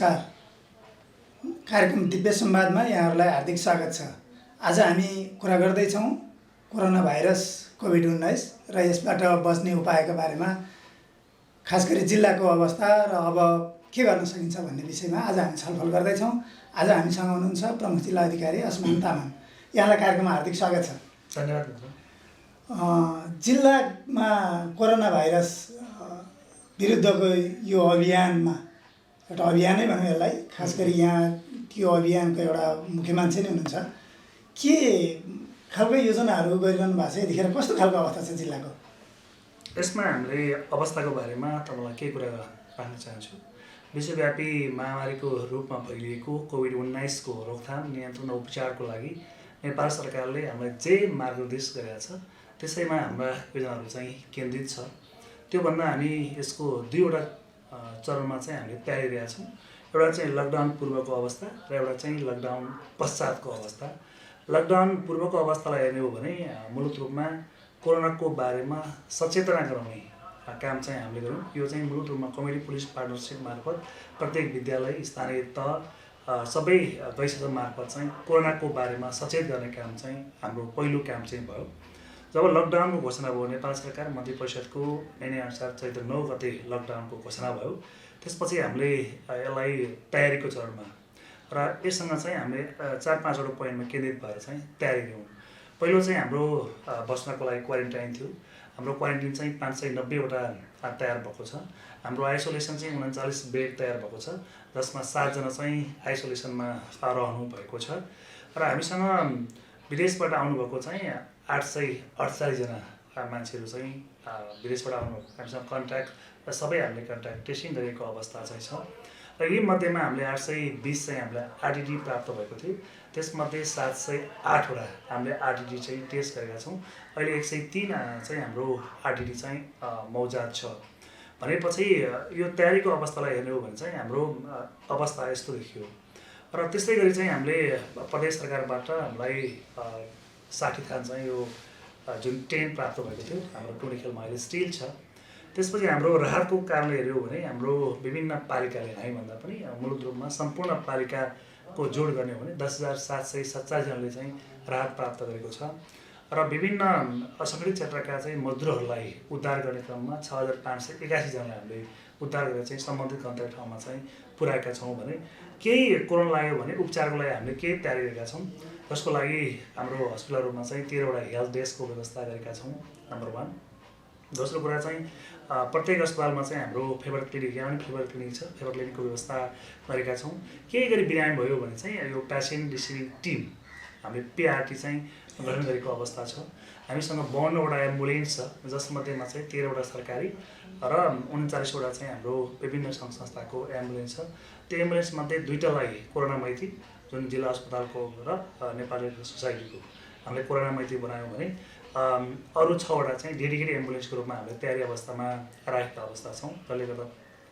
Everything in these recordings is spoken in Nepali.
नमस्कार। कार्यक्रम दिव्य संवादमा यहाँहरूलाई हार्दिक स्वागत छ। आज हामी कुरा गर्दैछौँ कोरोना भाइरस कोभिड-19 र यसबाट बच्ने उपायका बारेमा, खास गरी जिल्लाको अवस्था र अब के गर्न सकिन्छ भन्ने विषयमा आज हामी छलफल गर्दैछौँ। आज हामीसँग हुनुहुन्छ प्रमुख जिल्ला अधिकारी असमान तामाङ। यहाँलाई कार्यक्रममा हार्दिक स्वागत छ। धन्यवाद। जिल्लामा कोरोना भाइरस विरुद्धको यो अभियानमा एउटा अभियानै भनौँ यसलाई, खास गरी यहाँ त्यो अभियानको एउटा मुख्य मान्छे नै हुनुहुन्छ। के खालको योजनाहरू गरिरहनु भएको छ, यतिखेर कस्तो खालको अवस्था छ जिल्लाको? यसमा हामीले अवस्थाको बारेमा तपाईँलाई केही कुरा राख्न चाहन्छु। विश्वव्यापी महामारीको रूपमा फैलिएको कोभिड-19 को रोकथाम, नियन्त्रण र उपचारको लागि नेपाल सरकारले हामीलाई जे मार्गदर्शन गरेका छ त्यसैमा हाम्रा योजनाहरू चाहिँ केन्द्रित छ। त्योभन्दा हामी यसको दुईवटा चरणमा चाहिँ हामीले तयारी गरेका छौँ। एउटा चाहिँ लकडाउन पूर्वको अवस्था र एउटा चाहिँ लकडाउन पश्चातको अवस्था। लकडाउन पूर्वको अवस्थालाई हेर्ने हो भने मूलत रूपमा कोरोनाको बारेमा सचेतना गराउने काम चाहिँ हामीले गऱ्यौँ। यो चाहिँ मूलत रूपमा कम्युनिटी पुलिस पार्टनरसिप मार्फत प्रत्येक विद्यालय, स्थानीय तह, सबै गैर मार्फत चाहिँ कोरोनाको बारेमा सचेत गर्ने काम चाहिँ हाम्रो पहिलो काम चाहिँ भयो। जब लकडाउनको घोषणा भयो, नेपाल सरकार मन्त्री परिषदको निर्णयअनुसार चैत्र 9 गते लकडाउनको घोषणा भयो। त्यसपछि हामीले यसलाई तयारीको चरणमा र यससँग चाहिँ हामीले 4-5वटा पोइन्टमा केन्द्रित भएर चाहिँ तयारी गऱ्यौँ। पहिलो चाहिँ हाम्रो बस्नको लागि क्वारेन्टाइन थियो। हाम्रो क्वारेन्टाइन चाहिँ 590वटा तयार भएको छ। हाम्रो आइसोलेसन चाहिँ 39 बेड तयार भएको छ, जसमा 7 जना चाहिँ आइसोलेसनमा रहनु भएको छ। र हामीसँग विदेशबाट आउनुभएको चाहिँ 848 जना मान्छेहरू चाहिँ विदेशबाट आउनुभएको, हामीसँग कन्ट्याक्ट र सबै हामीले कन्ट्याक्ट टेस्टिङ गरेको अवस्था चाहिँ छ। र यी मध्येमा हामीले 820 चाहिँ हामीलाई आरटिडी प्राप्त भएको थियो। त्यसमध्ये 708वटा हामीले आरटिडी चाहिँ टेस्ट गरेका छौँ। अहिले 103 चाहिँ हाम्रो आरटिडी चाहिँ मौजाद छ। भनेपछि यो तयारीको अवस्थालाई हेर्ने हो भने चाहिँ हाम्रो अवस्था यस्तो देखियो। र त्यस्तै गरी चाहिँ हामीले प्रदेश सरकारबाट हामीलाई 60 थान चाहिँ यो जुन टेन्ट प्राप्त भएको थियो हाम्रो टुँडिखेलमा अहिले स्टिल छ। त्यसपछि हाम्रो राहतको कारणले हेऱ्यो भने हाम्रो विभिन्न पालिकाले, हामीभन्दा पनि मूलत रूपमा सम्पूर्ण पालिकाको जोड गर्ने हो भने 10,747 जनाले चाहिँ राहत प्राप्त गरेको छ। र विभिन्न असङ्गठित क्षेत्रका चाहिँ मजदुरहरूलाई उद्धार गर्ने क्रममा 6,581 जनालाई हामीले उद्धार गरेर चाहिँ सम्बन्धित गन्तव्य ठाउँमा चाहिँ पुर्याएका छौँ। भने केही कोरोना लाग्यो भने उपचारको लागि हामीले केही तयारी गरेका छौँ, जसको लागि हाम्रो हस्पिटलहरूमा चाहिँ 13वटा हेल्थ डेस्कको व्यवस्था गरेका छौँ, नम्बर 1। दोस्रो कुरा चाहिँ प्रत्येक अस्पतालमा चाहिँ हाम्रो फेभर क्लिनिक, यहाँ पनि फेभर क्लिनिक छ, फेभर क्लिनिकको व्यवस्था गरेका छौँ। केही गरी बिरामी भयो भने चाहिँ यो पेसेन्ट रिसिभिङ टिम हामीले पिआरटी चाहिँ गठन गरेको अवस्था छ। हामीसँग 52वटा एम्बुलेन्स छ, जसमध्येमा चाहिँ 13वटा सरकारी र 39वटा चाहिँ हाम्रो विभिन्न सङ्घ संस्थाको एम्बुलेन्स छ। त्यो एम्बुलेन्समध्ये 2टालाई कोरोना मैत्री, जुन जिल्ला अस्पतालको र नेपाली सोसाइटीको हामीले कोरोना मैत्री बनायौँ भने अरू 6वटा चाहिँ डेडिकेटेड एम्बुलेन्सको रूपमा हामीले तयारी अवस्थामा राखेका अवस्था छौँ, जसले गर्दा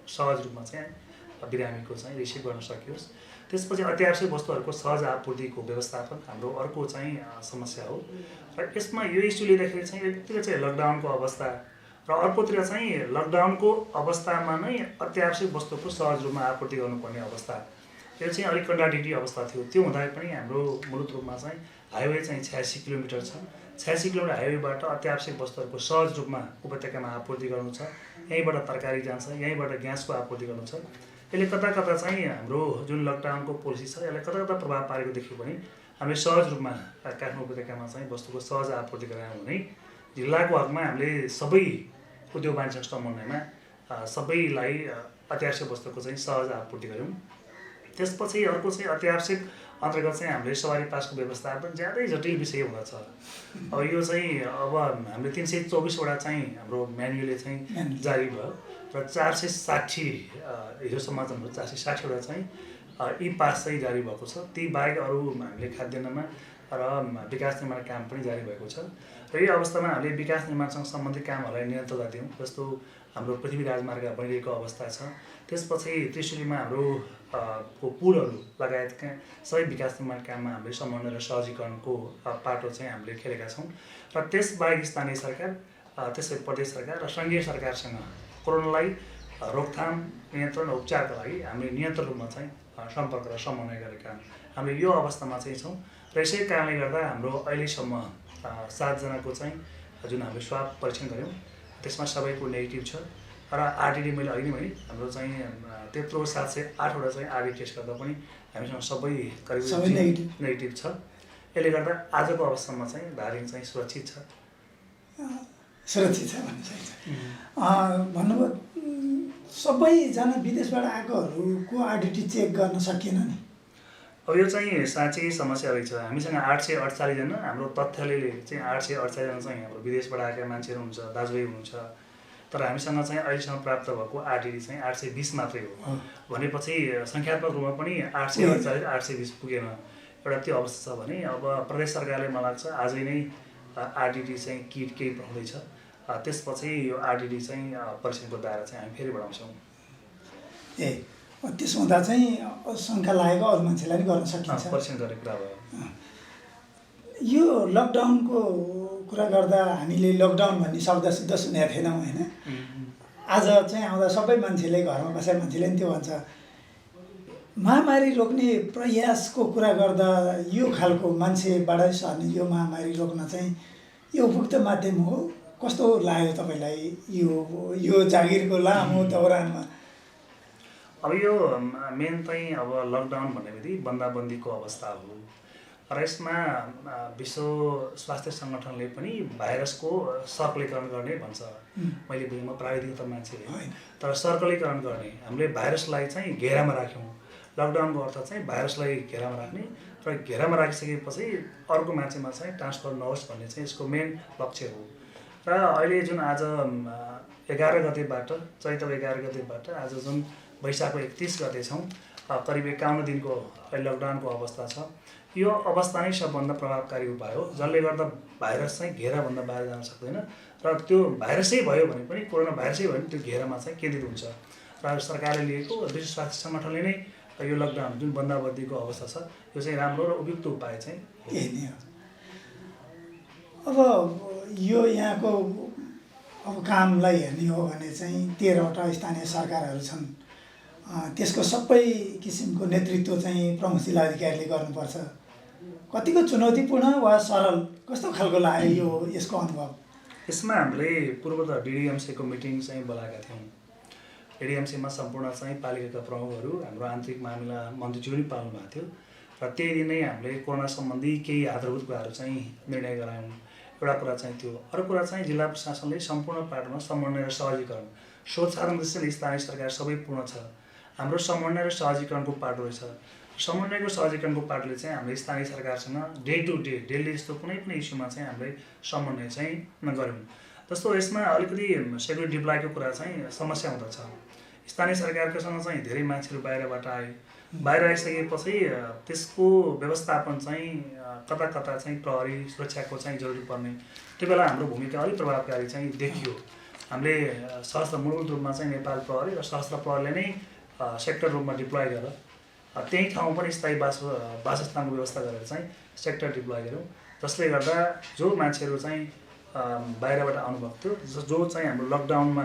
सहज रूपमा चाहिँ बिरामीको चाहिँ रिसिभ गर्न सकियोस्। त्यसपछि अत्यावश्यक वस्तुहरूको सहज आपूर्तिको व्यवस्थापन हाम्रो अर्को चाहिँ समस्या हो। र यसमा यो इस्यु लिँदाखेरि चाहिँ एकतिर चाहिँ लकडाउनको अवस्था र अर्कोतिर चाहिँ लकडाउनको अवस्थामा नै अत्यावश्यक वस्तुको सहज रूपमा आपूर्ति गर्नुपर्ने अवस्था, यो चाहिँ अलिक कन्ट्राडिक्टरी अवस्था थियो। त्यो हुँदा पनि हाम्रो मूलत रूपमा चाहिँ हाइवे चाहिँ 86 किलोमिटर छ। 86 किलोमिटर हाइवेबाट अत्यावश्यक वस्तुहरूको सहज रूपमा उपत्यकामा आपूर्ति गर्नु छ। यहीँबाट तरकारी जान्छ, यहीँबाट ग्यासको आपूर्ति गर्नु छ। यसले कता कता चाहिँ हाम्रो जुन लकडाउनको पोलिसी छ यसले कता कता प्रभाव पारेको देखियो भने हामीले सहज रूपमा काठमाडौँ उपत्यकामा चाहिँ वस्तुको सहज आपूर्ति गरायौँ भने जिल्लाको हकमा हामीले सबै उद्योग वाणिज्य समन्वयमा सबैलाई अत्यावश्यक वस्तुको चाहिँ सहज आपूर्ति गऱ्यौँ। त्यसपछि अर्को चाहिँ अत्यावश्यक अन्तर्गत चाहिँ हामीले सवारी पासको व्यवस्थापन ज्यादै जटिल विषय हुँदछ। अब यो चाहिँ अब हामीले 324वटा चाहिँ हाम्रो म्यानुअलले चाहिँ जारी भयो र 460 हिजोसम्म चाहिँ 460वटा चाहिँ ई पास चाहिँ जारी भएको छ। ती बाहेक अरू हामीले खाद्यान्नमा र विकास निर्माण काम पनि जारी भएको छ। र यो अवस्थामा हामीले विकास निर्माणसँग सम्बन्धित कामहरूलाई निरन्तरता दियौँ, जस्तो हाम्रो पृथ्वी राजमार्ग बनिरहेको अवस्था छ। त्यसपछि त्रिशुलीमा हाम्रो पुलहरू लगायतका सबै विकास निर्माण काममा हामीले समन्वय र सहजीकरणको पाटो चाहिँ हामीले खेलेका छौँ। र त्यसबाहेक स्थानीय सरकार, त्यसै प्रदेश सरकार र सङ्घीय सरकारसँग कोरोनालाई रोकथाम, नियन्त्रण र उपचारका लागि हामीले नियन्त्रण रूपमा चाहिँ सम्पर्क र समन्वय गरेका हामीले यो अवस्थामा चाहिँ छौँ। र यसै कारणले गर्दा हाम्रो अहिलेसम्म 7 जनाको चाहिँ जुन हामीले स्वाब परीक्षण गऱ्यौँ त्यसमा सबैको नेगेटिभ छ। र आरटिडी मैले अघि नै भने हाम्रो चाहिँ त्यत्रो 708वटा चाहिँ आरटी टेस्ट गर्दा पनि हामीसँग सबै करिब नेगेटिभ छ। यसले गर्दा आजको अवस्थामा चाहिँ धादिङ चाहिँ सुरक्षित छ। सुरक्षित छ भन्न सकिन्छ। भन्नुभयो सबैजना विदेशबाट आएकोहरूको आरटिटी चेक गर्न सकिएन नि। अब यो चाहिँ साँच्चै समस्या रहेछ। हामीसँग 848 जना हाम्रो तथ्यले चाहिँ 848 जना चाहिँ हाम्रो विदेशबाट आएका मान्छेहरू हुनुहुन्छ, दाजुभाइ हुनुहुन्छ। तर हामीसँग चाहिँ अहिलेसम्म प्राप्त भएको आरटिडी चाहिँ 820 मात्रै हो। भनेपछि सङ्ख्यात्मक रूपमा पनि 848 820 पुगेन। एउटा त्यो अवस्था छ भने अब प्रदेश सरकारले मलाई लाग्छ आजै नै आरटिडी चाहिँ किट केही पठाउँदैछ। त्यसपछि यो आरटिडी चाहिँ परीक्षणको दायरा चाहिँ हामी फेरि बढाउँछौँ। त्यसो हुँदा चाहिँ शङ्का लागेको अरू मान्छेलाई पनि गर्न सकिन्छ। परीक्षण गरेको कुरा भयो। यो लकडाउनको कुरा गर्दा हामीले लकडाउन भन्ने शब्द शुद्ध सुनेका थिएनौँ होइन। आज चाहिँ आउँदा सबै मान्छेले घरमा बसेर मान्छेले पनि त्यो भन्छ। महामारी रोक्ने प्रयासको कुरा गर्दा यो खालको मान्छेबाट सर्ने यो महामारी रोक्न चाहिँ यो उपयुक्त माध्यम हो। कस्तो लाग्यो तपाईँलाई यो जागिरको लामो दौरानमा? अब यो मेन चाहिँ अब लकडाउन भन्ने बित्तिकै बन्दाबन्दीको अवस्था हो। र यसमा विश्व स्वास्थ्य सङ्गठनले पनि भाइरसको सर्कलीकरण गर्ने भन्छ। मैले बुझेँ, म प्राविधिक त मान्छे होइन, तर सर्कलीकरण गर्ने हामीले भाइरसलाई चाहिँ घेरामा राख्यौँ। लकडाउनको अर्थ चाहिँ भाइरसलाई घेरामा राख्ने र घेरामा राखिसकेपछि अर्को मान्छेमा चाहिँ ट्रान्सफर नहोस् भन्ने चाहिँ यसको मेन लक्ष्य हो। र अहिले जुन आज 11 गतेबाट चैत्र 11 गतेबाट आज जुन वैशाखको 31 गते छौँ, करिब 51 दिनको लकडाउनको अवस्था छ। यो अवस्था नै सबभन्दा प्रभावकारी उपाय हो जसले गर्दा भाइरस चाहिँ घेराभन्दा बाहिर जान सक्दैन। र त्यो भाइरसै भयो भने पनि, कोरोना भाइरसै भयो भने त्यो घेरामा चाहिँ केन्द्रित हुन्छ। र सरकारले लिएको विश्व स्वास्थ्य सङ्गठनले नै यो लकडाउन जुन बन्दाबन्दीको अवस्था छ यो चाहिँ राम्रो र उपयुक्त उपाय चाहिँ यही नै हो। अब यो यहाँको अब कामलाई हेर्ने हो भने चाहिँ 13वटा स्थानीय सरकारहरू छन्। त्यसको सबै किसिमको नेतृत्व चाहिँ प्रमुख जिल्लाधिकारीले गर्नुपर्छ। कतिको चुनौतीपूर्ण वा सरल कस्तो खालको लाग्यो यसको अनुभव? यसमा हामीले पूर्व त डिडिएमसीको मिटिङ चाहिँ बोलाएका थियौँ। डिडिएमसीमा सम्पूर्ण चाहिँ पालिकाका प्रमुखहरू, हाम्रो आन्तरिक मामिला मन्त्रीज्यू पनि पाल्नु भएको थियो। र त्यही दिन नै हामीले कोरोना सम्बन्धी केही आधारभूत कुराहरू चाहिँ निर्णय गरायौँ। एउटा कुरा चाहिँ त्यो। अर्को कुरा चाहिँ जिल्ला प्रशासनले सम्पूर्ण पाटोमा समन्वय र सहजीकरण, स्रोत साधन दृष्टिले स्थानीय सरकार सबै पूर्ण छ। हाम्रो समन्वय र सहजीकरणको पाटो रहेछ। समन्वयको सहजीकरणको पाटोले चाहिँ हामीले स्थानीय सरकारसँग डे टु डे डेली यस्तो कुनै पनि इस्युमा चाहिँ हामीले समन्वय चाहिँ गऱ्यौँ। जस्तो यसमा अलिकति सेक्युरिटी डिप्लोयको कुरा चाहिँ समस्या हुँदछ। स्थानीय सरकारकोसँग चाहिँ धेरै मान्छेहरू बाहिरबाट आए। बाहिर आइसकेपछि त्यसको व्यवस्थापन चाहिँ कता कता चाहिँ प्रहरी सुरक्षाको चाहिँ जरुरी पर्ने, त्यो बेला हाम्रो भूमिका अलिक प्रभावकारी चाहिँ देखियो। हामीले सशस्त्र मूलभूत रूपमा चाहिँ नेपाल प्रहरी र सशस्त्र प्रहरीले नै सेक्टर रूपमा डिप्लोय गरेर त्यही ठाउँ पनि स्थायी वासस्थानको व्यवस्था गरेर चाहिँ सेक्टर डिप्लोय गऱ्यौँ। जसले गर्दा जो मान्छेहरू चाहिँ बाहिरबाट आउनुभएको थियो, जो चाहिँ हाम्रो लकडाउनमा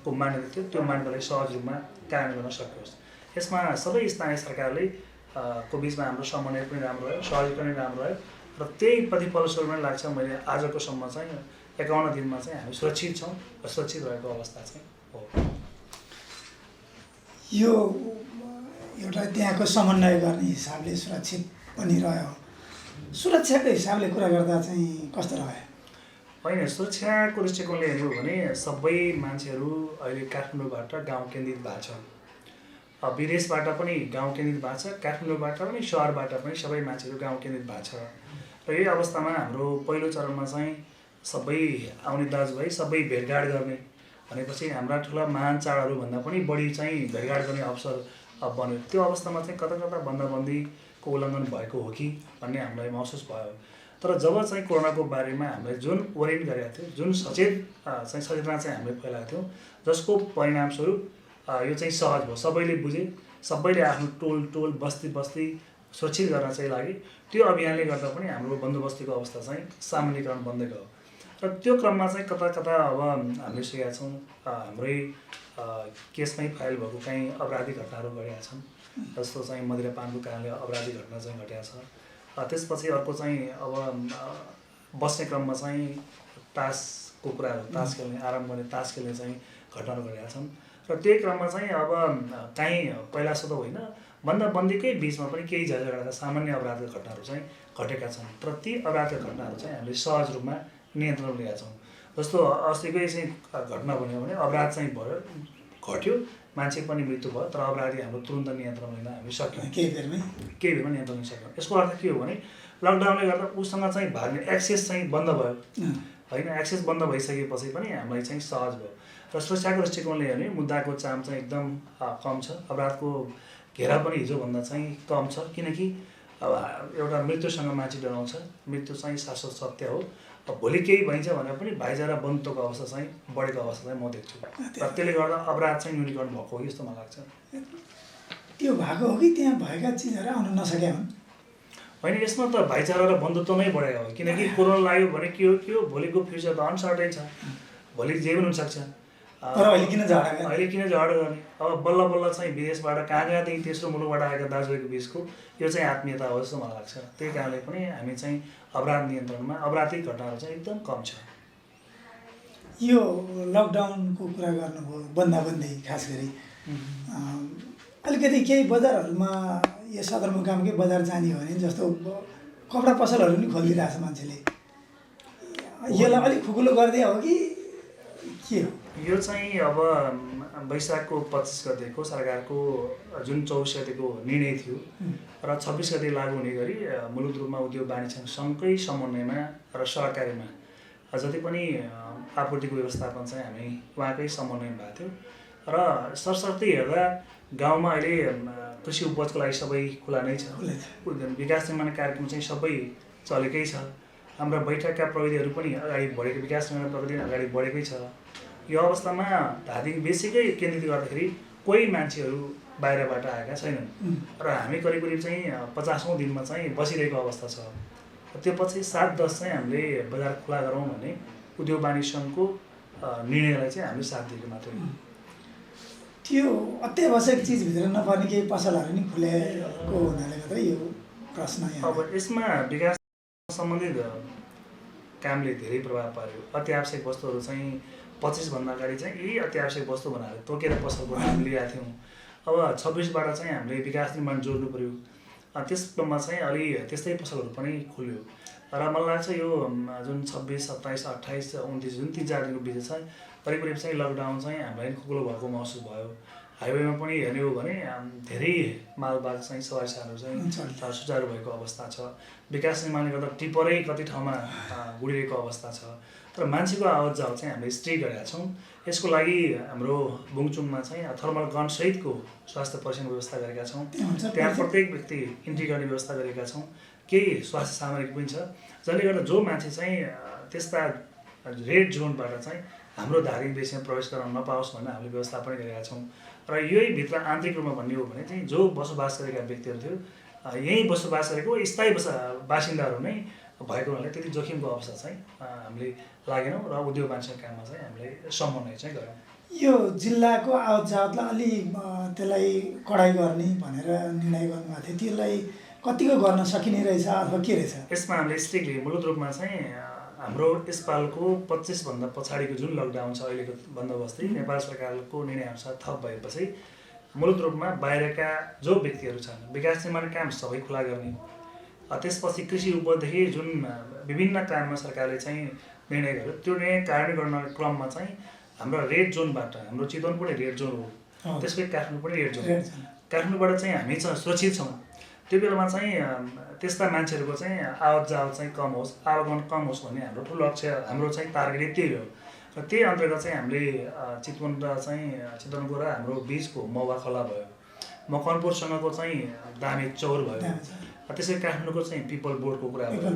को मान्यता थियो, त्यो मान्यतालाई सहज रूपमा कायम गर्न सकियोस्। यसमा सबै स्थानीय सरकारले को बिचमा हाम्रो समन्वय पनि राम्रो रह्यो, सहजीकरण पनि राम्रो रह्यो। र त्यही प्रतिफलस्वरूप पनि लाग्छ मैले आजकोसम्म चाहिँ 51 दिनमा चाहिँ हामी सुरक्षित छौँ र सुरक्षित रहेको अवस्था चाहिँ हो। यो एउटा त्यहाँको समन्वय गर्ने हिसाबले सुरक्षित पनि रह्यो। सुरक्षाको हिसाबले कुरा गर्दा चाहिँ कस्तो रह्यो? होइन, सुरक्षाको दृष्टिकोणले हेर्ने हो भने सबै मान्छेहरू अहिले काठमाडौँबाट गाउँ केन्द्रित भएको छ। विदेशबाट पनि गाउँ केन्द्रित भएको छ, काठमाडौँबाट पनि सहरबाट पनि सबै मान्छेहरू गाउँ केन्द्रित भएको छ। र यही अवस्थामा हाम्रो पहिलो चरणमा चाहिँ सबै आउने दाजुभाइ सबै भेटघाट गर्ने भनेपछि हाम्रा ठुला महान चाडहरूभन्दा पनि बढी चाहिँ भेटघाट गर्ने अवसर बन्यो। त्यो अवस्थामा चाहिँ कता कता बन्दाबन्दीको उल्लङ्घन भएको हो कि भन्ने हामीलाई महसुस भयो। तर जब चाहिँ कोरोनाको बारेमा हामीले जुन ओरिएन्ट गरेका थियौँ, जुन सचेतना चाहिँ हामीले फैलाएको थियौँ, जसको परिणामस्वरूप यो चाहिँ सहज भयो। सबैले बुझे, सबैले आफ्नो टोल बस्ती सुरक्षित गर्न चाहिँ लागे। त्यो अभियानले गर्दा पनि हाम्रो बन्दोबस्तीको अवस्था चाहिँ सामान्यकरण बन्दै गयो। र त्यो क्रममा चाहिँ कता कता अब हामीले सिकेका छौँ हाम्रै केसमै फाइल भएको कहीँ अपराधिक घटनाहरू घटेका छन्, जस्तो चाहिँ मदिरापानको कारणले अपराधिक घटना चाहिँ घटेको छ। त्यसपछि अर्को चाहिँ अब बस्ने क्रममा चाहिँ तासको कुराहरू, तास खेल्ने, आराम गर्ने तास खेल्ने चाहिँ घटनाहरू घटेका छन्। र त्यही क्रममा चाहिँ अब काहीँ पहिला जस्तो त होइन, बन्दाबन्दीकै बिचमा पनि केही झगडाका सामान्य अपराधका घटनाहरू चाहिँ घटेका छन्। तर ती अपराधका घटनाहरू चाहिँ हामीले सहज रूपमा नियन्त्रण लिएका छौँ। जस्तो अस्तिकै चाहिँ घटना भन्यो भने अपराध चाहिँ भयो, घट्यो, मान्छे पनि मृत्यु भयो, तर अपराधी हाम्रो तुरन्त नियन्त्रण लिन हामी सक्यौँ, केही बेरमा नियन्त्रण लिन सक्यौँ। यसको अर्थ के हो भने लकडाउनले गर्दा उसँग चाहिँ भाग्ने एक्सेस चाहिँ बन्द भयो होइन। एक्सेस बन्द भइसकेपछि पनि हामीलाई चाहिँ सहज भयो। र सुरक्षाको दृष्टिकोणले हेर्ने मुद्दाको चाम चाहिँ एकदम कम छ, अपराधको घेरा पनि हिजोभन्दा चाहिँ कम छ। किनकि अब एउटा मृत्युसँग मान्छे डराउँछ, मृत्यु चाहिँ शाश्वत सत्य हो। भोलि केही भइन्छ भने पनि भाइचारा बन्धुत्वको अवस्था चाहिँ बढेको अवस्था चाहिँ म देख्छु। र त्यसले गर्दा अपराध चाहिँ न्यूनीकरण भएको हो जस्तो मलाई लाग्छ। त्यो भएको हो कि त्यहाँ भएका चिजहरू आउन नसकेका हुन्? होइन, यसमा त भाइचारा र बन्धुत्व नै बढेको हो। किनकि कोरोना लाग्यो भने के हो भोलिको फ्युचर त अनसर्टेन छ, भोलि जे पनि हुनसक्छ। अहिले किन झगडा गर्ने? अब बल्ल बल्ल चाहिँ विदेशबाट कहाँदेखि तेस्रो मुलुकबाट आएका दाजुभाइको बिचको यो चाहिँ आत्मीयता हो जस्तो मलाई लाग्छ। त्यही कारणले पनि हामी चाहिँ अपराध नियन्त्रणमा अपराधिक घटनाहरू चाहिँ एकदम कम छ। यो लकडाउनको कुरा गर्नुभयो, बन्दाबन्दी खास गरी अलिकति केही बजारहरूमा यो सदरमुकामकै बजार जाने हो भने जस्तो कपडा पसलहरू पनि खोलिदिइरहेछ मान्छेले, यसलाई अलिक खुकुलो गरिदिए हो कि के हो? यो चाहिँ अब वैशाखको 25 गतेको सरकारको जुन 24 गतेको निर्णय थियो र 26 गते लागू हुने गरी मुलुक रूपमा उद्योग वाणिज्य सङ्घकै समन्वयमा र सहकारीमा जति पनि आपूर्तिको व्यवस्थापन चाहिँ हामी उहाँकै समन्वयमा भएको थियो। र सरसर्ती हेर्दा गाउँमा अहिले कृषि उपजको लागि सबै खुला नै छ, विकास निर्माण कार्यक्रम चाहिँ सबै चलेकै छ, हाम्रा बैठकका प्रविधिहरू पनि अगाडि बढेको, विकास निर्माण प्रविधि अगाडि बढेकै छ। यो अवस्थामा धादिङ बेसिकै केन्द्रित गर्दाखेरि कोही मान्छेहरू बाहिरबाट आएका छैनन् र हामी करिब चाहिँ 50औं दिनमा चाहिँ बसिरहेको अवस्था छ। त्यो पछि 7-10 चाहिँ हामीले बजार खुला गरौँ भन्ने उद्योग वाणिज्य सङ्घको निर्णयलाई चाहिँ हामीले साथ दिएको मात्रै हो। त्यो अत्यावश्यक चिजभित्र नपर्ने केही पसलहरू नि खुलेको हुनाले गर्दा यो प्रश्न अब यसमा विकास सम्बन्धित कामले धेरै प्रभाव पार्यो। अत्यावश्यक वस्तुहरू चाहिँ 25 भन्दा अगाडि चाहिँ यही अत्यावश्यक वस्तु भनेर तोकेर पसलको नाम लिएका थियौँ। अब 26बाट चाहिँ हामीले विकास निर्माण जोड्नु पऱ्यो, त्यस क्रममा चाहिँ अलि त्यस्तै पसलहरू पनि खुल्यो। र मलाई लाग्छ यो जुन 26, 27, 28, 29 जुन 3-4 दिनको बिच चाहिँ करिब चाहिँ लकडाउन चाहिँ हामीलाई खुकुलो भएको महसुस भयो। हाइवेमा पनि हेर्ने हो भने धेरै मालबाग चाहिँ सवारी साधनहरू चाहिँ सुचारू भएको अवस्था छ। विकास निर्माणले गर्दा टिपरै कति ठाउँमा गुडिरहेको अवस्था छ। तर मान्छेको आवत जावत चाहिँ हामीले स्ट्रिक्ट गरेका छौँ। यसको लागि हाम्रो बुङचुङमा चाहिँ थर्मल गन सहितको स्वास्थ्य परीक्षणको व्यवस्था गरेका छौँ। त्यहाँ प्रत्येक व्यक्ति इन्ट्री गर्ने व्यवस्था गरेका छौँ। केही स्वास्थ्य सामग्री पनि छ, जसले गर्दा जो मान्छे चाहिँ त्यस्ता रेड जोनबाट चाहिँ हाम्रो धार्मिक देशमा प्रवेश गर्न नपाओस् भनेर हामीले व्यवस्था पनि गरेका छौँ। र यही भित्र आन्तरिक रूपमा भन्ने हो भने चाहिँ जो बसोबास गरेका व्यक्तिहरू थियो, यहीँ बसोबास गरेको स्थायी बासिन्दाहरू नै भएको हुनाले त्यति जोखिमको अवस्था चाहिँ हामीले लागेनौँ र उद्योग वाणिज्य काममा चाहिँ हामीले समन्वय चाहिँ गऱ्यौँ। यो जिल्लाको आवत जावतलाई अलि त्यसलाई कडाइ गर्ने भनेर निर्णय गर्नुभएको थियो, त्यसलाई कतिको गर्न सकिने रहेछ अथवा के रहेछ? यसमा हामीले स्ट्रिक्टली मुलुक रूपमा चाहिँ हाम्रो यसपालको 25 भन्दा पछाडिको जुन लकडाउन छ अहिलेको बन्दोबस्ती नेपाल सरकारको निर्णयअनुसार थप भएपछि मुलुक रूपमा बाहिरका जो व्यक्तिहरू छन् विकास निर्माण काम सबै खुला गर्ने, त्यसपछि कृषि उपजदेखि जुन विभिन्न काममा सरकारले चाहिँ निर्णय गर्यो त्यो निर्णय कार्यान्वयन गर्न क्रममा चाहिँ हाम्रो रेड जोनबाट, हाम्रो चितवन पनि रेड जोन हो, त्यसपछि काठमाडौँ पनि रेड जोन, काठमाडौँबाट चाहिँ हामी सुरक्षित छौँ। त्यो बेलामा चाहिँ त्यस्ता मान्छेहरूको चाहिँ आवत जावत चाहिँ कम होस्, आवागमन कम होस् भन्ने हाम्रो ठुलो लक्ष्य, हाम्रो चाहिँ टार्गेट त्यही हो। र त्यही अन्तर्गत चाहिँ हामीले चितवनको र हाम्रो बिचको मौवा खोला भयो, मकनपुरसँगको चाहिँ दामे चौर भयो, त्यसै काठमाडौँको चाहिँ पिपल बोर्डको कुरा भयो,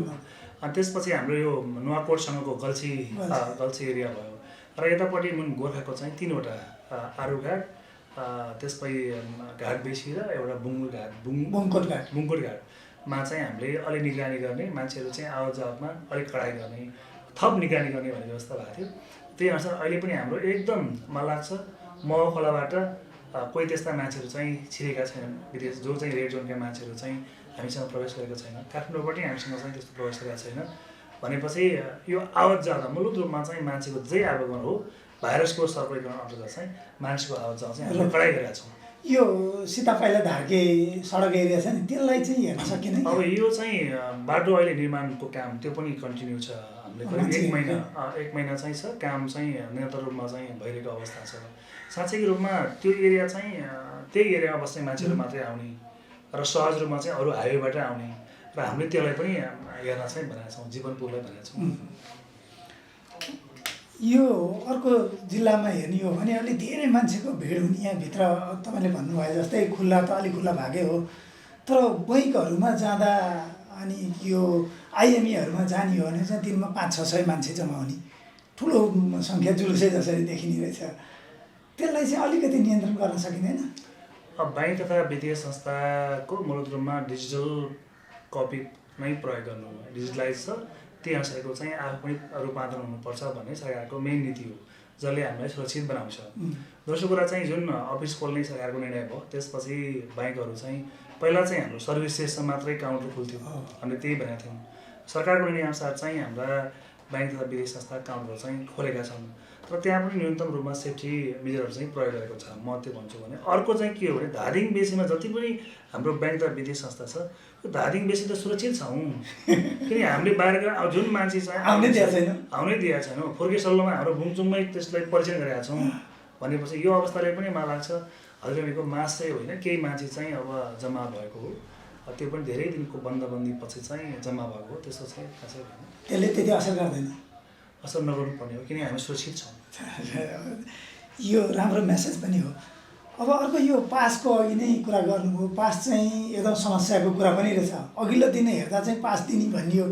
अनि त्यसपछि हाम्रो यो नुवाकोटसँगको गल्छी एरिया भयो, र यतापट्टि गोर्खाको चाहिँ 3वटा आरुघाट, त्यसपछि घाट बेसी र एउटा बुङकोट घाटमा चाहिँ हामीले अलि निगरानी गर्ने, मान्छेहरू चाहिँ आवत जावतमा अलिक कडाइ गर्ने, थप निगरानी गर्ने भन्ने व्यवस्था भएको थियो। त्यही अनुसार अहिले पनि हाम्रो एकदम मलाई लाग्छ मह खोलाबाट कोही त्यस्ता मान्छेहरू चाहिँ छिरेका छैनन् विदेश, जो चाहिँ रेड जोनका मान्छेहरू चाहिँ हामीसँग प्रवेश गरेको छैन। काठमाडौँबाट हामीसँग चाहिँ त्यस्तो प्रवेश गरेको छैन भनेपछि यो आवत जाँदा मूलत रूपमा चाहिँ मान्छेको जे आवागमन हो भाइरसको सर्कुलेसन अन्तर्गत चाहिँ मान्छेको आवत जाँदा चाहिँ हामीले कडाइ गरेका छौँ। यो सीतापाइला धार्के सडक एरिया छ नि, त्यसलाई चाहिँ हेर्न सकिने? अब यो चाहिँ बाटो अहिले निर्माणको काम त्यो पनि कन्टिन्यू छ। हामीले करिब एक महिना चाहिँ छ, काम चाहिँ निरन्तर रूपमा चाहिँ भइरहेको अवस्था छ। साँच्चैको रूपमा त्यो एरिया चाहिँ त्यही एरियामा बस्ने मान्छेहरू मात्रै आउने र सहज रूपमा चाहिँ अरू हाइवेबाट आउने र हामीले त्यसलाई पनि हेर्न चाहिँ भनेका छौँ, जीवनपुरलाई भनेका छौँ। यो अर्को जिल्लामा हेर्ने हो भने अलिक धेरै मान्छेको भिड हुने यहाँभित्र तपाईँले भन्नुभयो जस्तै खुल्ला त अलिक खुल्ला भागै हो, तर बैङ्कहरूमा जाँदा अनि यो आइएमईहरूमा जाने हो भने चाहिँ दिनमा 500-600 मान्छे जम्मा हुने ठुलो सङ्ख्या जुलुसै जसरी देखिने रहेछ। त्यसलाई चाहिँ अलिकति नियन्त्रण गर्न सकिँदैन? अब ब्याङ्क तथा वित्तीय संस्थाको मूलत रूपमा डिजिटल कपी नै प्रयोग गर्नु, डिजिटलाइज छ, त्यही अनुसारको चाहिँ आफू पनि रूपान्तरण हुनुपर्छ भन्ने सरकारको मेन नीति हो, जसले हामीलाई सुरक्षित बनाउँछ। दोस्रो कुरा चाहिँ जुन अफिस खोल्ने सरकारको निर्णय भयो त्यसपछि ब्याङ्कहरू चाहिँ पहिला चाहिँ हाम्रो सर्भिसेसमा मात्रै काउन्टर खुल्थ्यो, हामीले त्यही भनेका थियौँ। सरकारको निर्णयअनुसार चाहिँ हाम्रा ब्याङ्क तथा वित्तीय संस्था काउन्टर चाहिँ खोलेका छन्, तर त्यहाँ पनि न्यूनतम रूपमा सेफ्टी मेजरहरू चाहिँ प्रयोग गरेको छ। म त्यो भन्छु भने अर्को चाहिँ के हो भने धादिङ बेसीमा जति पनि हाम्रो ब्याङ्क तथा वित्तीय संस्था छ त्यो धादिङ बेसी त सुरक्षित छौँ, किन हामीले बाहिरको जुन मान्छे चाहिँ आउनै दिएको छैनौँ। फोर्के सल्लोमा हाम्रो बुङचुङमै त्यसलाई परीक्षण गरेका छौँ भनेपछि यो अवस्थाले पनि मलाई लाग्छ हजुरहरूको मास चाहिँ होइन, केही मान्छे चाहिँ अब जम्मा भएको हो, त्यो पनि धेरै दिनको बन्दबन्दी पछि चाहिँ जम्मा भएको हो, त्यस्तो चाहिँ खासै होइन। त्यसले त्यति असर गर्दैन? असर नगर्नुपर्ने हो, किन हामी सुरक्षित छौँ। यो राम्रो मेसेज पनि हो। अब अर्को यो पासको अघि नै कुरा गर्नुभयो, पास चाहिँ एकदम समस्याको कुरा पनि रहेछ। अघिल्लो दिन हेर्दा चाहिँ पास दिने भनियो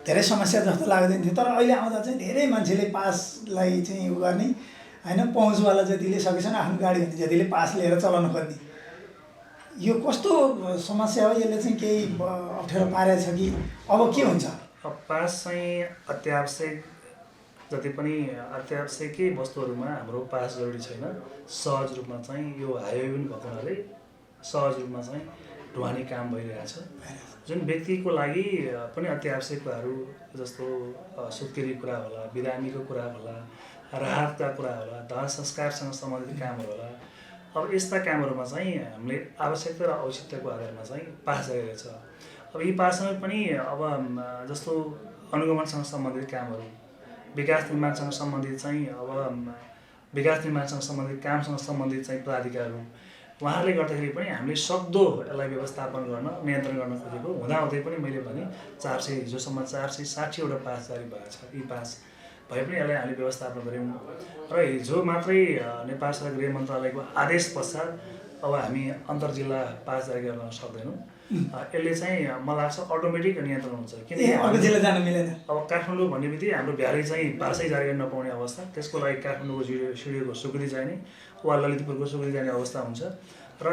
धेरै समस्या जस्तो लाग्दैन थियो, तर अहिले आउँदा चाहिँ धेरै मान्छेले पासलाई चाहिँ उ गर्ने होइन, पहुँचवाला जतिले सकेछन्, आफ्नो गाडी हुने जतिले पास लिएर चलाउनु खोज्ने, यो कस्तो समस्या हो? यसले चाहिँ केही अप्ठ्यारो पारेछ कि अब के हुन्छ? अब पास चाहिँ अत्यावश्यक जति पनि अत्यावश्यकै वस्तुहरूमा हाम्रो पास जरुरी छैन। सहज रूपमा चाहिँ यो हाइवे पनि भएको हुनाले सहज रूपमा चाहिँ ढुवानी काम भइरहेछ। जुन व्यक्तिको लागि पनि अत्यावश्यक कुराहरू जस्तो सुत्केरी कुरा होला, बिरामीको कुरा होला, राहतका कुरा होला, दाह संस्कारसँग सम्बन्धित कामहरू होला, अब यस्ता कामहरूमा चाहिँ हामीले आवश्यकता र औचित्यको आधारमा चाहिँ पास जारी रहेछ। अब यी पासमा पनि अब जस्तो अनुगमनसँग सम्बन्धित कामहरू, विकास निर्माणसँग सम्बन्धित चाहिँ अब विकास निर्माणसँग सम्बन्धित कामसँग सम्बन्धित चाहिँ प्राधिकारहरू उहाँहरूले गर्दाखेरि पनि हामीले सक्दो यसलाई व्यवस्थापन गर्न, नियन्त्रण गर्न खोजेको हुँदाहुँदै पनि मैले भने 400 हिजोसम्म 460वटा पास जारी भएको छ। यी पास भए पनि यसलाई हामीले व्यवस्थापन गऱ्यौँ र हिजो मात्रै नेपाल सरकार गृह मन्त्रालयको आदेश पश्चात अब हामी अन्तर्जिल्ला पास जारी गर्न सक्दैनौँ। यसले चाहिँ मलाई लाग्छ अटोमेटिक नियन्त्रण हुन्छ, किनकि अर्को जिल्ला जान मिलेन। अब काठमाडौँ भन्ने बित्तिकै हाम्रो भ्याली चाहिँ पासै जारी गर्न नपाउने अवस्था, त्यसको लागि काठमाडौँको सिडिओको स्वीकृति चाहिने वा ललितपुरको स्वीकृति चाहिने अवस्था हुन्छ र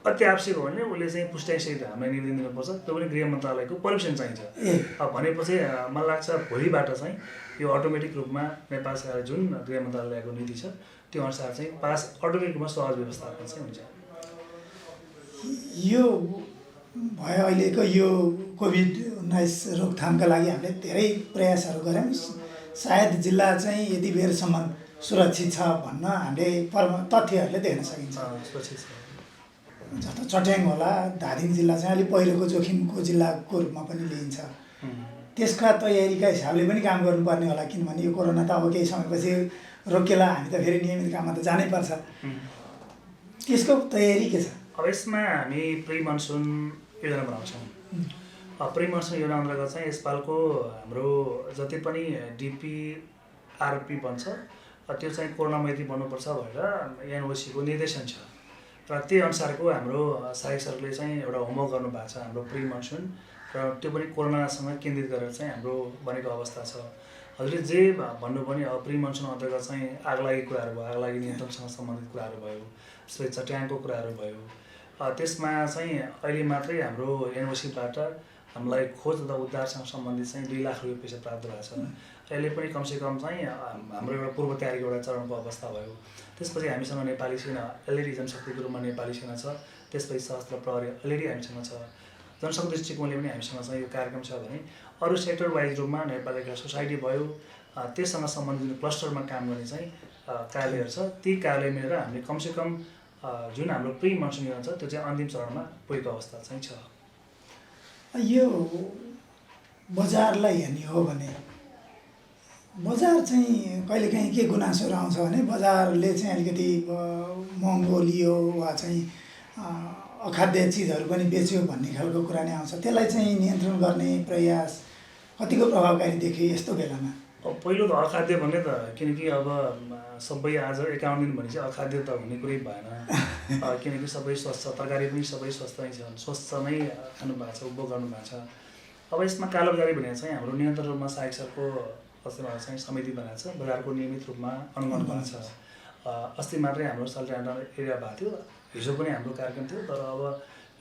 अत्यावश्यक हो भने उसले चाहिँ पुष्टाइसहित हामीलाई निवेदन दिनुपर्छ, त्यो पनि गृह मन्त्रालयको पर्मिसन चाहिन्छ। अब भनेपछि मलाई लाग्छ भोलिबाट चाहिँ यो अटोमेटिक रूपमा नेपाल सरकारले जुन गृह मन्त्रालयको नीति छ त्यो अनुसार चाहिँ पास अटोमेटिक रूपमा सहज व्यवस्थापन चाहिँ हुन्छ। यो भयो अहिलेको यो कोभिड-19 रोकथामका लागि हामीले धेरै प्रयासहरू गऱ्यौँ। सायद जिल्ला चाहिँ यति बेरसम्म सुरक्षित छ भन्न हामीले तथ्यहरूले देख्न सकिन्छ। सुरक्षित छ। जस्तो चट्याङ होला, धादिङ जिल्ला चाहिँ अलिक पहिरोको जोखिमको जिल्लाको रूपमा पनि लिइन्छ। त्यसका तयारीका हिसाबले पनि काम गर्नुपर्ने होला, किनभने यो कोरोना त अब केही समयपछि रोकेला, हामी त फेरि नियमित काममा त जानै पर्छ। त्यसको तयारी के छ? अब यसमा हामी प्री मनसुन योजना बनाउँछौँ। प्री मनसुन योजना अन्तर्गत चाहिँ यसपालको हाम्रो जति पनि डिपिआरपी बन्छ त्यो चाहिँ कोरोना मैत्री बन्नुपर्छ भनेर एनओसीको निर्देशन छ र त्यही अनुसारको हाम्रो सहायक सरले चाहिँ एउटा होमवर्क गर्नुभएको छ हाम्रो प्री मनसुन, र त्यो पनि कोरोनासँग केन्द्रित गरेर चाहिँ हाम्रो बनेको अवस्था छ। हजुरले जे भन्नु पनि अब प्री मनसुन अन्तर्गत चाहिँ आगलागी कुराहरू भयो, आगलागी नियन्त्रणसँग सम्बन्धित कुराहरू भयो, जस्तै चट्याङको कुराहरू भयो, त्यसमा चाहिँ अहिले मात्रै हाम्रो एनओसीबाट हामीलाई खोज तथा उद्धारसँग सम्बन्धित चाहिँ 2 लाख रुपियाँ पैसा प्राप्त भएको छ। यसले पनि कमसेकम चाहिँ हाम्रो एउटा पूर्व तयारीको एउटा चरणको अवस्था भयो। त्यसपछि हामीसँग नेपाली सेना अलरेडी जनशक्तिको रूपमा नेपाली सेना छ। त्यसपछि सशस्त्र प्रहरी अलरेडी हामीसँग छ। जनशक्ति दृष्टिकोणले पनि हामीसँग चाहिँ यो कार्यक्रम छ भने अरू सेक्टर वाइज रूपमा नेपाल एग्रा सोसाइटी भयो, त्यससँग सम्बन्धित जुन क्लस्टरमा काम गर्ने चाहिँ कार्यालयहरू छ, ती कार्यालय मिलेर हामीले कमसेकम जुन हाम्रो प्री मनसुन योजना छ त्यो चाहिँ अन्तिम चरणमा पुगेको अवस्था चाहिँ छ। यो बजारलाई हेर्ने हो भने बजार चाहिँ कहिलेकाहीँ के गुनासोहरू आउँछ भने बजारले चाहिँ अलिकति महँगो लियो वा चाहिँ अखाद्य चिजहरू पनि बेच्यो भन्ने खालको कुरा नै आउँछ। त्यसलाई चाहिँ नियन्त्रण गर्ने प्रयास कतिको प्रभावकारी देखियो यस्तो बेलामा? पहिलो त अखाद्य भन्ने त किनकि अब सबै आज 51 दिन भने चाहिँ अखाद्य त हुने कुरै भएन। किनकि सबै स्वस्थ, तरकारी पनि सबै स्वस्थ नै छन्, स्वस्थ नै खानु भएको छ, उपभोग गर्नु भएको छ। अब यसमा कालोबजारी भने चाहिँ हाम्रो नियन्त्रण रूपमा सहायक सरको अस्तिबाट चाहिँ समिति बनाएको छ, बजारको नियमित रूपमा अनुगमन भएको छ। अस्ति मात्रै हाम्रो सल्टाना एरिया भएको थियो, हिजो पनि हाम्रो कार्यक्रम थियो, तर अब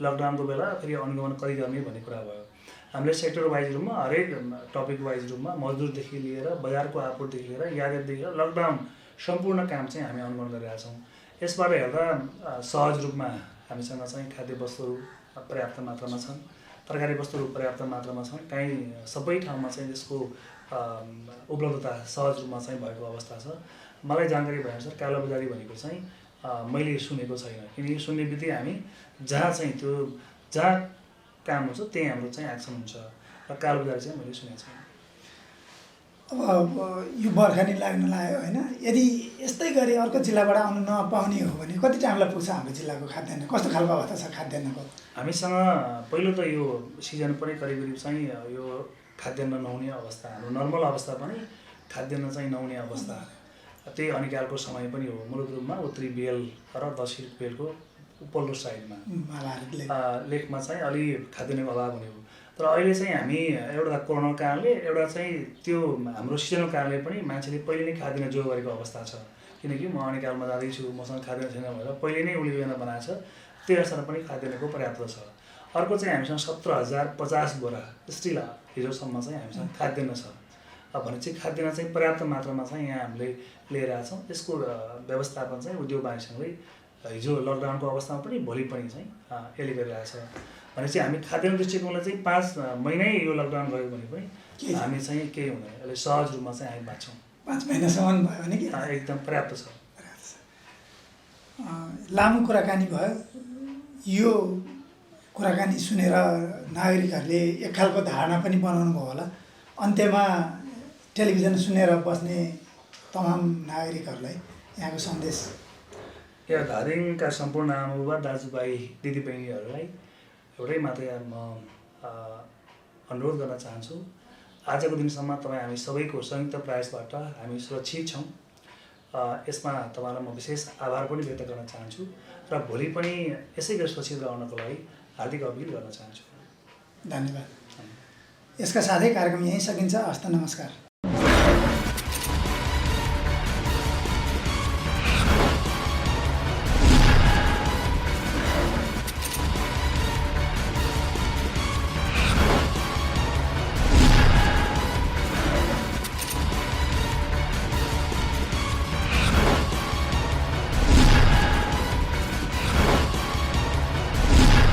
लकडाउनको बेला फेरि अनुगमन कति गर्ने भन्ने कुरा भयो। हामीले सेक्टर वाइज रूपमा हरेक टपिक वाइज रूपमा मजदुरदेखि लिएर बजारको आपूर्तिदेखि लिएर यातायातदेखि लिएर लकडाउन सम्पूर्ण काम चाहिँ हामी अनुगमन गरिरहेका छौँ। यसबाट हेर्दा सहज रूपमा हामीसँग चाहिँ खाद्य वस्तुहरू पर्याप्त मात्रामा छन्, तरकारी वस्तुहरू पर्याप्त मात्रामा छन्, कहीँ सबै ठाउँमा चाहिँ त्यसको उपलब्धता सहज रूपमा चाहिँ भएको अवस्था छ। मलाई जानकारी भएअनुसार कालोबजारी भनेको चाहिँ मैले सुनेको छैन, किनकि सुन्ने बित्तिकै हामी जहाँ काम हुन्छ त्यही हाम्रो चाहिँ एक्सन हुन्छ, र कालोबजारी चाहिँ मैले सुनेको छैन। अब यो बर्खा नि लाग्न लाग्यो होइन, यदि यस्तै गरी अर्को जिल्लाबाट आउनु नपाउने हो भने कति टाइमलाई पुग्छ हाम्रो जिल्लाको खाद्यान्न? कस्तो खालको अवस्था छ खाद्यान्नको? हामीसँग पहिलो त यो सिजन पनि करिब चाहिँ यो खाद्यान्न नहुने अवस्था, हाम्रो नर्मल अवस्था पनि खाद्यान्न चाहिँ नहुने अवस्था, त्यही अनिकालको समय पनि हो। मूलत रूपमा उत्तरी बेल र दक्षिण बेलको उपल्लो साइडमा लेकमा चाहिँ अलि खाद्यान्नको अभाव हुने हो। तर अहिले चाहिँ हामी एउटा कोरोनाको कारणले, एउटा चाहिँ त्यो हाम्रो सिजनको कारणले पनि मान्छेले पहिले नै खाद्यान्न जोड गरेको अवस्था छ। किनकि म अनिकालमा जाँदैछु, मसँग खाद्यान्न छैन भनेर पहिले नै उसले योजना बनाएको छ, त्यो अनुसार पनि खाद्यान्नको पर्याप्त छ। अर्को चाहिँ हामीसँग 17,050 बोरा स्टिल हिजोसम्म चाहिँ हामीसँग खाद्यान्न छ। भनेपछि खाद्यान्न चाहिँ पर्याप्त मात्रामा चाहिँ यहाँ हामीले लिएर आएको छौँ। यसको व्यवस्थापन चाहिँ उद्योग वाणिज्यसँगै हिजो लकडाउनको अवस्थामा पनि भोलि पनि चाहिँ यसले गरिरहेको छ। भनेपछि हामी खाद्यान्न दृष्टिकोणले चाहिँ 5 महिनै यो लकडाउन गयो भने पनि हामी चाहिँ केही हुँदैन, यसले सहज रूपमा चाहिँ हामी बाँच्छौँ। 5 महिनासम्म भयो भने कि एकदम पर्याप्त छ। लामो कुराकानी भयो। यो कुराकानी सुनेर नागरिकहरूले एक खालको धारणा पनि बनाउनु भयो होला। अन्त्यमा टेलिभिजन सुनेर बस्ने तमाम नागरिकहरूलाई यहाँको सन्देश? यहाँ धादिङका सम्पूर्ण आमाबुबा, दाजुभाइ, दिदीबहिनीहरूलाई एउटै मात्रै म अनुरोध गर्न चाहन्छु, आजको दिनसम्म तपाईँ हामी सबैको संयुक्त प्रयासबाट हामी सुरक्षित छौँ। यसमा तपाईँलाई म विशेष आभार पनि व्यक्त गर्न चाहन्छु र भोलि पनि यसै गरी सुरक्षित रहनको लागि हार्दिक अपिल गर्न चाहन्छु। धन्यवाद। यसका साथै कार्यक्रम यहीँ सकिन्छ। हस्त नमस्कार।